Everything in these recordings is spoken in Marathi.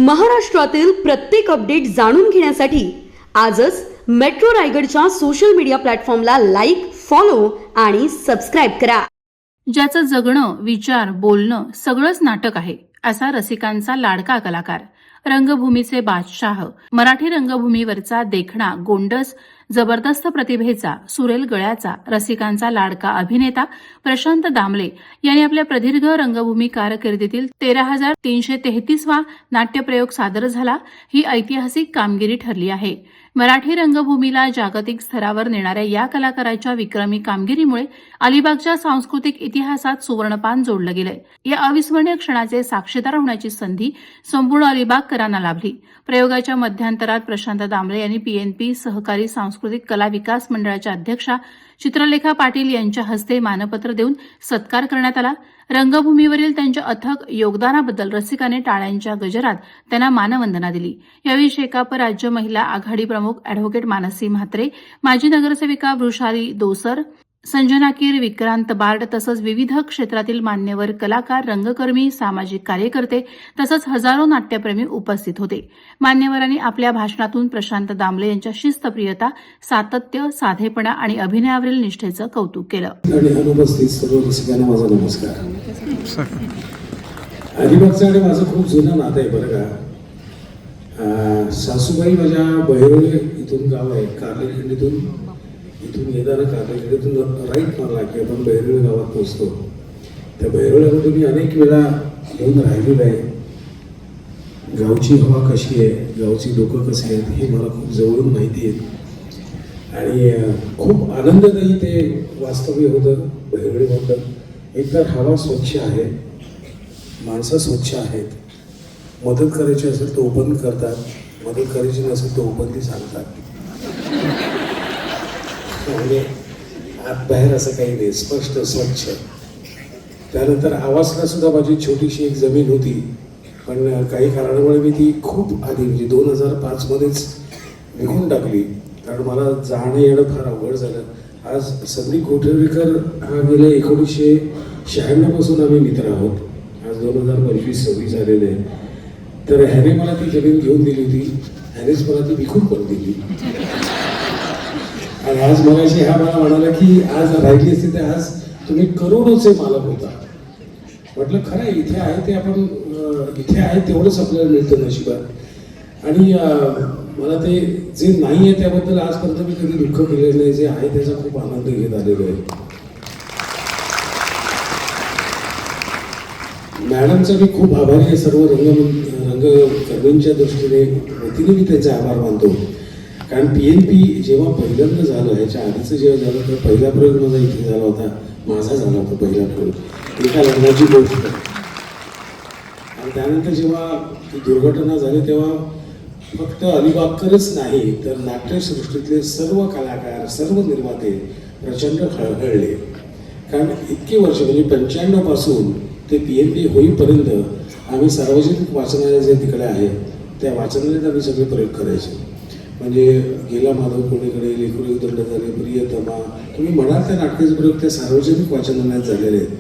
महाराष्ट्रातील प्रत्येक अपडेट जाणून घेण्यासाठी आजच मेट्रो रायगडच्या सोशल मीडिया प्लॅटफॉर्मला लाईक, फॉलो आणि सबस्क्राईब करा. ज्याचं जगणं, विचार, बोलणं सगळंच नाटक आहे असा रसिकांचा लाडका कलाकार, रंगभूमीचे बादशाह, मराठी रंगभूमीवरचा देखणा गोंडस, जबरदस्त प्रतिभेचा, सुरेल गळ्याचा, रसिकांचा लाडका अभिनेता प्रशांत दामले यांनी आपल्या प्रदीर्घ रंगभूमी कारकिर्दीतील 13,333वा नाट्यप्रयोग सादर झाला. ही ऐतिहासिक कामगिरी ठरली आहे. मराठी रंगभूमीला जागतिक स्तरावर नेणाऱ्या या कलाकाराच्या विक्रमी कामगिरीमुळे अलिबागच्या सांस्कृतिक इतिहासात सुवर्णपान जोडलं गेलंय. या अविस्मरणीय क्षणाचे साक्षीदार होण्याची संधी संपूर्ण अलिबागकरांना लाभली. प्रयोगाच्या मध्यांतरात प्रशांत दामले यांनी पीएनपी सहकारी सांस्कृतिक कला विकास मंडळाच्या अध्यक्षा चित्रलेखा पाटील यांच्या हस्ते मानपत्र देऊन सत्कार करण्यात आला. रंगभूमीवरील त्यांच्या अथक योगदानाबद्दल रसिकांनी टाळ्यांच्या गजरात त्यांना मानवंदना दिली. यावेळी शेकाप राज्य महिला आघाडी प्रमुख अॅडव्होकेट मानसी म्हात्रे, माजी नगरसेविका वृषाली दोसर, संजना कीर, विक्रांत बार्ड तसंच विविध क्षेत्रातील मान्यवर कलाकार, रंगकर्मी, सामाजिक कार्यकर्ते तसंच हजारो नाट्यप्रेमी उपस्थित होते. मान्यवरांनी आपल्या भाषणातून प्रशांत दामले यांच्या शिस्तप्रियता, सातत्य, साधेपणा आणि अभिनयावरील निष्ठेचं कौतुक केलं. अनुपस्थित सर्व रसिकांना माझा नमस्कार. अलिबागचं आणि माझं खूप जुनं नातं आहे बरं का. सासूबाई माझ्या बहिरोळे इथून गाव आहे, कार्लेखंडीतून इथून येताना कार्लेखंडीतून राईट मारला की आपण बहिरोळे गावात पोहोचतो. त्या बहिरोळ्यामध्ये मी अनेक वेळा येऊन राहिलेलो आहे. गावची हवा कशी आहे, गावची लोकं कशी आहेत हे मला खूप जवळून माहिती आहे आणि खूप आनंददायी ते वास्तव्य होतं बहिरोळेमधलं. एकतर हवा स्वच्छ आहे, माणसं स्वच्छ आहेत, मदत करायची असेल तर ओपन करतात, मदत करायची नसेल तर ओपनली सांगतात. म्हणजे आत बाहेर असं काही नाही, स्पष्ट स्वच्छ. त्यानंतर आवासला सुद्धा माझी छोटीशी एक जमीन होती, पण काही कारणामुळे मी ती खूप आधी म्हणजे 2005मध्येच विकून टाकली, कारण मला जाणं येणं फार अवघड झालं. आज संदीप गोठेकर हा गेले 1996 पासून आम्ही मित्र आहोत. आज 2025-26 झालेले आहे. तर ह्याने मला ती जमीन घेऊन दिली होती, ह्यानेच मला ती विकून पण दिली. आणि आज मगाशी हा मला म्हणाला की आज राहिली असते तर आज तुम्ही करोडोचे मालक होता. म्हटलं खरं आहे, इथे आहे ते आपण इथे आहे तेवढंच आपल्याला मिळतं नशिबात. आणि मला ते जे नाही आहे त्याबद्दल आजपर्यंत मी कधी दुःख केलेलं नाही, जे आहे त्याचा खूप आनंद घेत आलेलो आहे. मॅडमचा मी खूप आभारी आहे. सर्व रंगकर्मींच्या दृष्टीने वतीने मी त्यांचे आभार मानतो. कारण PNP जेव्हा पहिल्यांदा झालं, ह्याच्या आधीचं जेव्हा झालं तर पहिला प्रयोग माझा इथे झाला होता, माझा झाला होता पहिला प्रयोग, एका लग्नाची गोष्ट. आणि त्यानंतर जेव्हा ती दुर्घटना झाली तेव्हा फक्त अलिबागकरच नाही तर नाट्यसृष्टीतले सर्व कलाकार, सर्व निर्माते प्रचंड खळखळले. कारण इतके वर्ष म्हणजे 95 पासून ते PNP होईपर्यंत आम्ही सार्वजनिक वाचनालय जे तिकडे आहे त्या वाचनालयात आम्ही सगळे प्रयोग करायचे. म्हणजे गेला माधव कोणीकडे, लेकरू दंड झाले, प्रियतमा, तुम्ही म्हणाल त्या नाटकाचे प्रयोग त्या सार्वजनिक वाचनालयात झालेले आहेत.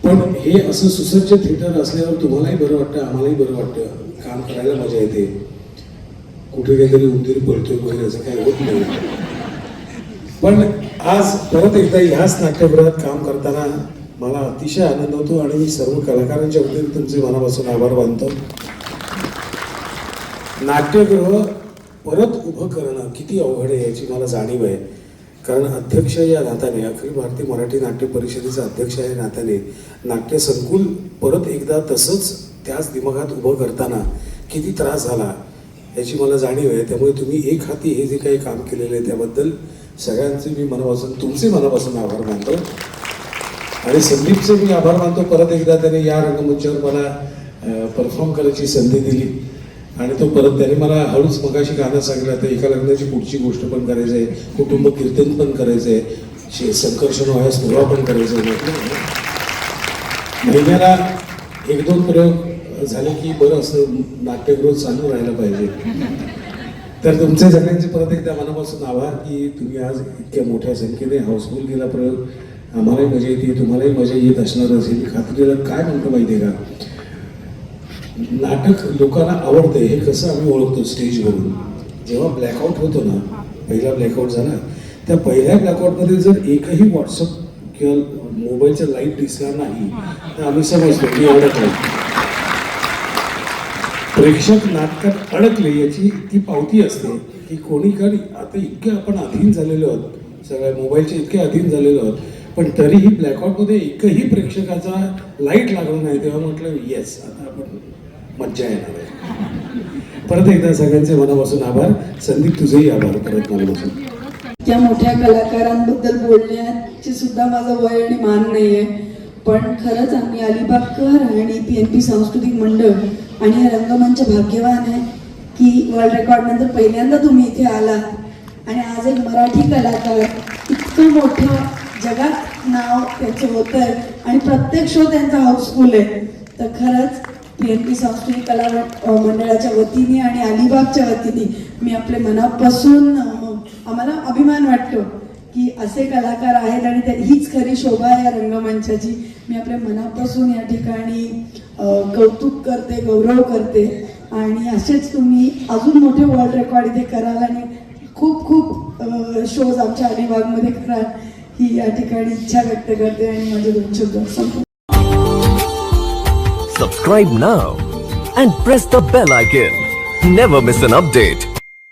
पण हे असं सुसज्ज थिएटर असल्यावर तुम्हालाही बरं वाटतं, आम्हालाही बरं वाटतं, काम करायला मजा येते. कुठे काहीतरी उंदीर पळतोय वगैरे असं काही होत नाही. पण आज परत एकदा ह्याच नाट्यगृहात काम करताना मला अतिशय आनंद होतो आणि मी सर्व कलाकारांच्या वतीने तुमचे मनापासून आभार मानतो. नाट्यगृह परत उभं करणं किती अवघड आहे याची मला जाणीव आहे. कारण अध्यक्ष या नात्याने, अखिल भारतीय मराठी नाट्य परिषदेचा अध्यक्ष या नात्याने नाट्य संकुल परत एकदा तसंच त्याच दिमागात उभं करताना किती त्रास झाला याची मला जाणीव आहे. त्यामुळे तुम्ही एक हाती हे जे काही काम केलेलं आहे त्याबद्दल सगळ्यांचे मी मनापासून, तुमचे मनापासून आभार मानतो. आणि संदीपचे मी आभार मानतो, परत एकदा त्याने या रंगमंचावर मला परफॉर्म करायची संधी दिली. आणि तो परत त्याने मला हळूच मगाशी गाणं सांगितलं, तर एका लग्नाची पुढची गोष्ट पण करायचं आहे, कुटुंब कीर्तन पण करायचं आहे, संकर्षण व्हाया स्पृहा पण करायचं आहे. महिन्याला 1-2 प्रयोग झाले की बरं असं नाट्यगृह चालू राहायला पाहिजे. तर तुमचे सगळ्यांचे परत एकदा मनापासून आभार की तुम्ही आज इतक्या मोठ्या संख्येने हाऊसफुल केला प्रयोग. आम्हालाही मजा येते, तुम्हालाही मजा येत असणारच हे मी खात्रीला काय म्हणतो माहिती आहे का. नाटक लोकांना आवडतं हे कसं आम्ही ओळखतो स्टेजवरून. जेव्हा ब्लॅकआउट होतो ना, पहिला ब्लॅकआउट झाला, त्या पहिल्या ब्लॅकआउटमध्ये जर एकही व्हॉट्सअप किंवा मोबाईलचा लाईट दिसला नाही तर आम्ही समजतो की अडकलो. प्रेक्षक नाटकात अडकले याची ती पावती असते की कोणी आता इतके आपण अधीन झालेलो आहोत, सगळ्या मोबाईलचे इतके अधीन झालेलो आहोत, पण तरीही ब्लॅकआउटमध्ये एकही प्रेक्षकाचा लाईट लागला नाही. तेव्हा म्हटलं येस, आता आपण मज्जा येणार आहे. परत एकदा सगळ्यांचे मनापासून आभार. संदीप तुझेही आभार परत मनापासून. त्या मोठ्या कलाकारांबद्दल बोलण्याची सुद्धा माझं वय आणि मान नाही आहे, पण खरंच आम्ही अलिबागकर आणि PNP सांस्कृतिक मंडळ आणि हे रंगमंच भाग्यवान आहे की वर्ल्ड रेकॉर्ड नंतर पहिल्यांदा तुम्ही इथे आलात आणि आज एक मराठी कलाकार इतकं मोठं जगात नाव त्याचं होतं आहे आणि प्रत्येक शो त्यांचा हाऊसफुल आहे. तर खरंच PNP सांस्कृतिक कला मंडळाच्या वतीने आणि अलिबागच्या वतीने मी आपले मनापासून आम्हाला अभिमान वाटतो की असे कलाकार आहेत आणि हीच खरी शोभा आहे या रंगमंचाची. मी आपल्या मनापासून या ठिकाणी कौतुक करते, गौरव करते आणि असेच तुम्ही अजून मोठे वर्ल्ड रेकॉर्ड इथे कराल आणि खूप खूप शोज आमच्या अलिबागमध्ये कराल ही या ठिकाणी इच्छा व्यक्त करते आणि माझे 2 शब्द संपतो. Subscribe now and press the bell icon. Never miss an update.